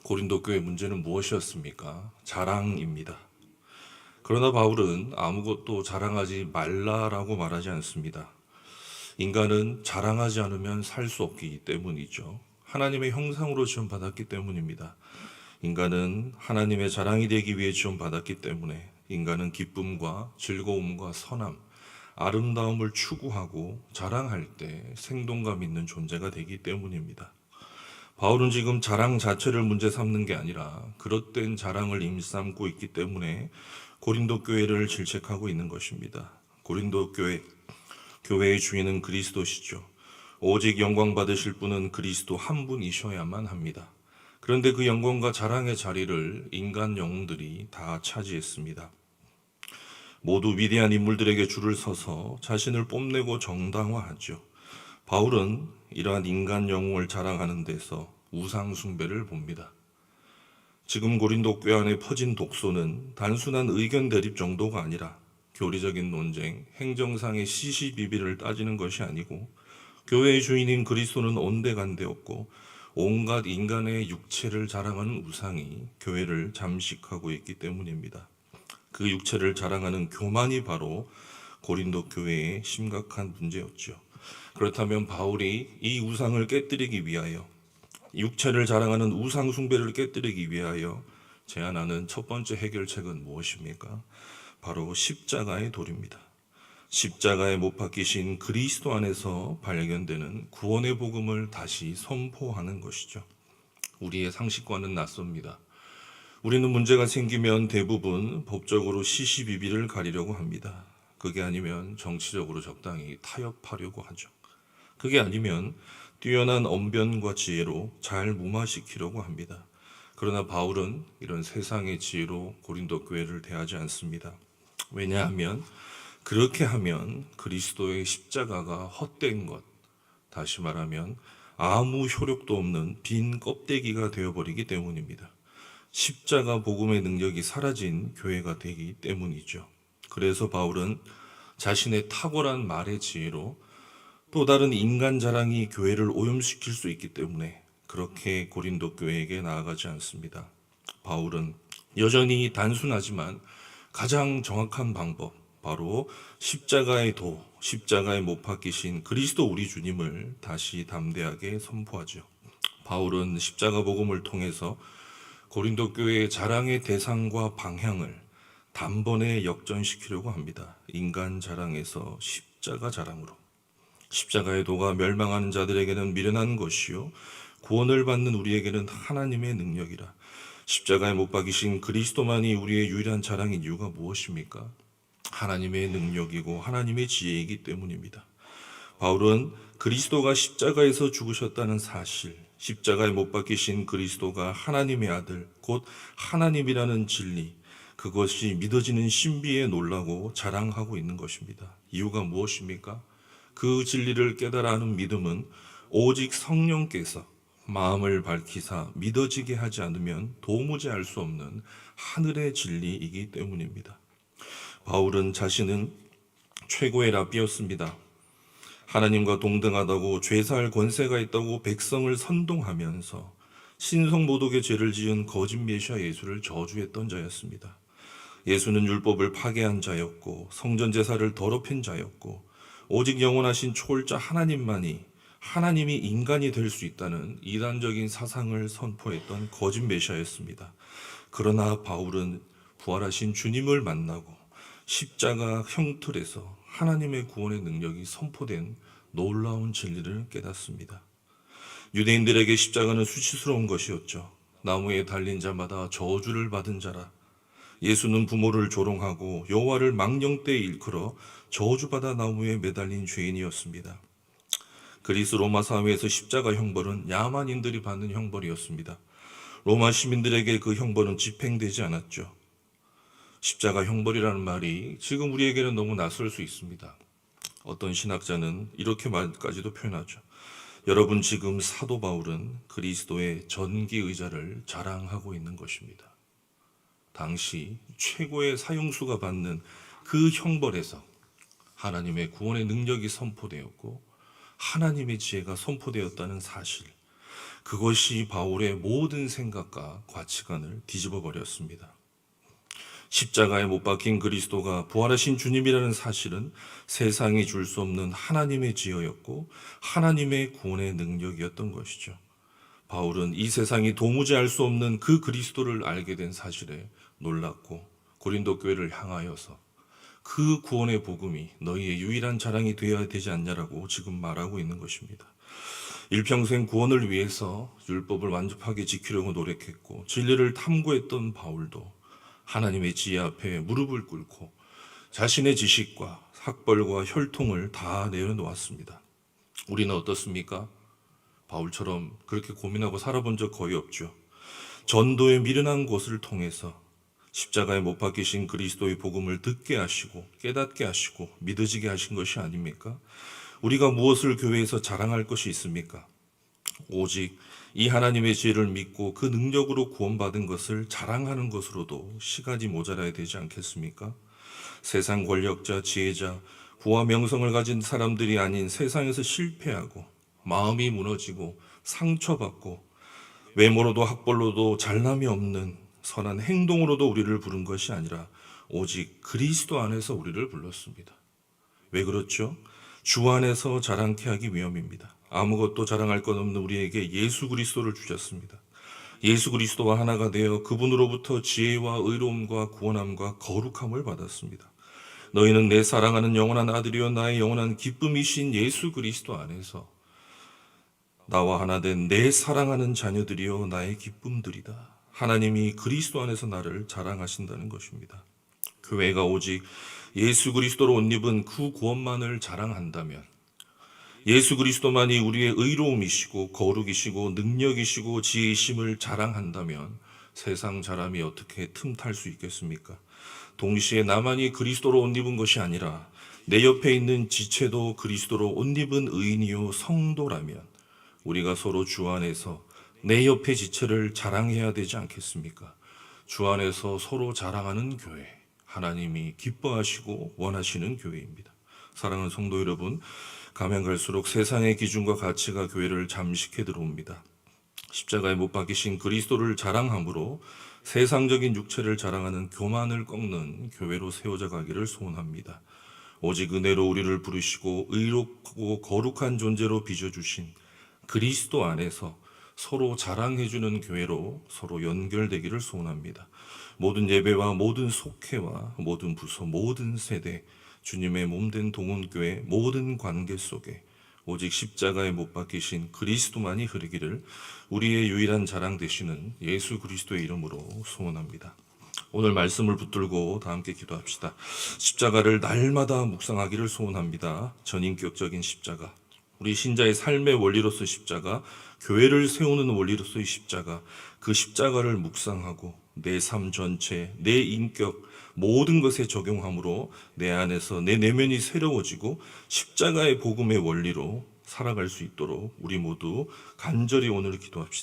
고린도 교회 문제는 무엇이었습니까? 자랑입니다. 그러나 바울은 아무것도 자랑하지 말라라고 말하지 않습니다. 인간은 자랑하지 않으면 살 수 없기 때문이죠. 하나님의 형상으로 지음받았기 때문입니다. 인간은 하나님의 자랑이 되기 위해 지음받았기 때문에 인간은 기쁨과 즐거움과 선함, 아름다움을 추구하고 자랑할 때 생동감 있는 존재가 되기 때문입니다. 바울은 지금 자랑 자체를 문제 삼는 게 아니라 그릇된 자랑을 임삼고 있기 때문에 고린도 교회를 질책하고 있는 것입니다. 고린도 교회의 주인은 그리스도시죠. 오직 영광 받으실 분은 그리스도 한 분이셔야만 합니다. 그런데 그 영광과 자랑의 자리를 인간 영웅들이 다 차지했습니다. 모두 위대한 인물들에게 줄을 서서 자신을 뽐내고 정당화하죠. 바울은 이러한 인간 영웅을 자랑하는 데서 우상 숭배를 봅니다. 지금 고린도 교회 안에 퍼진 독소는 단순한 의견 대립 정도가 아니라 교리적인 논쟁, 행정상의 시시비비를 따지는 것이 아니고 교회의 주인인 그리스도는 온데간데없고 온갖 인간의 육체를 자랑하는 우상이 교회를 잠식하고 있기 때문입니다. 그 육체를 자랑하는 교만이 바로 고린도 교회의 심각한 문제였죠. 그렇다면 바울이 이 우상을 깨뜨리기 위하여, 육체를 자랑하는 우상 숭배를 깨뜨리기 위하여 제안하는 첫 번째 해결책은 무엇입니까? 바로 십자가의 도리입니다. 십자가에 못 박히신 그리스도 안에서 발견되는 구원의 복음을 다시 선포하는 것이죠. 우리의 상식과는 낯섭니다. 우리는 문제가 생기면 대부분 법적으로 시시비비를 가리려고 합니다. 그게 아니면 정치적으로 적당히 타협하려고 하죠. 그게 아니면 뛰어난 언변과 지혜로 잘 무마시키려고 합니다. 그러나 바울은 이런 세상의 지혜로 고린도 교회를 대하지 않습니다. 왜냐하면 그렇게 하면 그리스도의 십자가가 헛된 것, 다시 말하면 아무 효력도 없는 빈 껍데기가 되어버리기 때문입니다. 십자가 복음의 능력이 사라진 교회가 되기 때문이죠. 그래서 바울은 자신의 탁월한 말의 지혜로 또 다른 인간 자랑이 교회를 오염시킬 수 있기 때문에 그렇게 고린도 교회에게 나아가지 않습니다. 바울은 여전히 단순하지만 가장 정확한 방법, 바로 십자가에 못 박히신 그리스도 우리 주님을 다시 담대하게 선포하죠. 바울은 십자가 복음을 통해서 고린도 교회의 자랑의 대상과 방향을 단번에 역전시키려고 합니다. 인간 자랑에서 십자가 자랑으로. 십자가의 도가 멸망하는 자들에게는 미련한 것이요 구원을 받는 우리에게는 하나님의 능력이라. 십자가에 못 박이신 그리스도만이 우리의 유일한 자랑인 이유가 무엇입니까? 하나님의 능력이고 하나님의 지혜이기 때문입니다. 바울은 그리스도가 십자가에서 죽으셨다는 사실, 십자가에 못 박히신 그리스도가 하나님의 아들, 곧 하나님이라는 진리, 그것이 믿어지는 신비에 놀라고 자랑하고 있는 것입니다. 이유가 무엇입니까? 그 진리를 깨달아 하는 믿음은 오직 성령께서 마음을 밝히사 믿어지게 하지 않으면 도무지 알 수 없는 하늘의 진리이기 때문입니다. 바울은 자신은 최고의 랍비였습니다. 하나님과 동등하다고 죄사할 권세가 있다고 백성을 선동하면서 신성모독의 죄를 지은 거짓 메시아 예수를 저주했던 자였습니다. 예수는 율법을 파괴한 자였고 성전 제사를 더럽힌 자였고 오직 영원하신 초월자 하나님이 인간이 될 수 있다는 이단적인 사상을 선포했던 거짓 메시아였습니다. 그러나 바울은 부활하신 주님을 만나고 십자가 형틀에서 하나님의 구원의 능력이 선포된 놀라운 진리를 깨닫습니다. 유대인들에게 십자가는 수치스러운 것이었죠. 나무에 달린 자마다 저주를 받은 자라. 예수는 부모를 조롱하고 여호와를 망령되이 일컬어 저주받아 나무에 매달린 죄인이었습니다. 그리스 로마 사회에서 십자가 형벌은 야만인들이 받는 형벌이었습니다. 로마 시민들에게 그 형벌은 집행되지 않았죠. 십자가 형벌이라는 말이 지금 우리에게는 너무 낯설 수 있습니다. 어떤 신학자는 이렇게 말까지도 표현하죠. 여러분, 지금 사도 바울은 그리스도의 전기 의자를 자랑하고 있는 것입니다. 당시 최고의 사형수가 받는 그 형벌에서 하나님의 구원의 능력이 선포되었고 하나님의 지혜가 선포되었다는 사실, 그것이 바울의 모든 생각과 가치관을 뒤집어 버렸습니다. 십자가에 못 박힌 그리스도가 부활하신 주님이라는 사실은 세상이 줄 수 없는 하나님의 지혜였고 하나님의 구원의 능력이었던 것이죠. 바울은 이 세상이 도무지 알 수 없는 그 그리스도를 알게 된 사실에 놀랐고 고린도 교회를 향하여서 그 구원의 복음이 너희의 유일한 자랑이 되어야 되지 않냐라고 지금 말하고 있는 것입니다. 일평생 구원을 위해서 율법을 완전하게 지키려고 노력했고 진리를 탐구했던 바울도 하나님의 지혜 앞에 무릎을 꿇고 자신의 지식과 학벌과 혈통을 다 내려놓았습니다. 우리는 어떻습니까? 바울처럼 그렇게 고민하고 살아본 적 거의 없죠. 전도의 미련한 곳을 통해서 십자가에 못 박히신 그리스도의 복음을 듣게 하시고 깨닫게 하시고 믿어지게 하신 것이 아닙니까? 우리가 무엇을 교회에서 자랑할 것이 있습니까? 오직 이 하나님의 지혜를 믿고 그 능력으로 구원받은 것을 자랑하는 것으로도 시간이 모자라야 되지 않겠습니까? 세상 권력자, 지혜자, 부와 명성을 가진 사람들이 아닌 세상에서 실패하고 마음이 무너지고 상처받고 외모로도 학벌로도 잘남이 없는 선한 행동으로도 우리를 부른 것이 아니라 오직 그리스도 안에서 우리를 불렀습니다. 왜 그렇죠? 주 안에서 자랑케 하기 위함입니다. 아무것도 자랑할 것 없는 우리에게 예수 그리스도를 주셨습니다. 예수 그리스도와 하나가 되어 그분으로부터 지혜와 의로움과 구원함과 거룩함을 받았습니다. 너희는 내 사랑하는 영원한 아들이요 나의 영원한 기쁨이신 예수 그리스도 안에서 나와 하나 된 내 사랑하는 자녀들이요 나의 기쁨들이다. 하나님이 그리스도 안에서 나를 자랑하신다는 것입니다. 교회가 오직 예수 그리스도로 옷 입은 그 구원만을 자랑한다면, 예수 그리스도만이 우리의 의로움이시고 거룩이시고 능력이시고 지혜이심을 자랑한다면 세상 사람이 어떻게 틈탈 수 있겠습니까? 동시에 나만이 그리스도로 옷 입은 것이 아니라 내 옆에 있는 지체도 그리스도로 옷 입은 의인이요 성도라면 우리가 서로 주 안에서 내 옆에 지체를 자랑해야 되지 않겠습니까? 주 안에서 서로 자랑하는 교회, 하나님이 기뻐하시고 원하시는 교회입니다. 사랑하는 성도 여러분, 가면 갈수록 세상의 기준과 가치가 교회를 잠식해 들어옵니다. 십자가에 못 박히신 그리스도를 자랑함으로 세상적인 육체를 자랑하는 교만을 꺾는 교회로 세워져 가기를 소원합니다. 오직 은혜로 우리를 부르시고 의롭고 거룩한 존재로 빚어주신 그리스도 안에서 서로 자랑해주는 교회로 서로 연결되기를 소원합니다. 모든 예배와 모든 속회와 모든 부서, 모든 세대, 주님의 몸된 동원교회 모든 관계 속에 오직 십자가에 못 박히신 그리스도만이 흐르기를 우리의 유일한 자랑 되시는 예수 그리스도의 이름으로 소원합니다. 오늘 말씀을 붙들고 다 함께 기도합시다. 십자가를 날마다 묵상하기를 소원합니다. 전인격적인 십자가, 우리 신자의 삶의 원리로서 십자가, 교회를 세우는 원리로서의 십자가, 그 십자가를 묵상하고 내 삶 전체, 내 인격 모든 것에 적용함으로 내 안에서 내 내면이 새로워지고 십자가의 복음의 원리로 살아갈 수 있도록 우리 모두 간절히 오늘 기도합시다.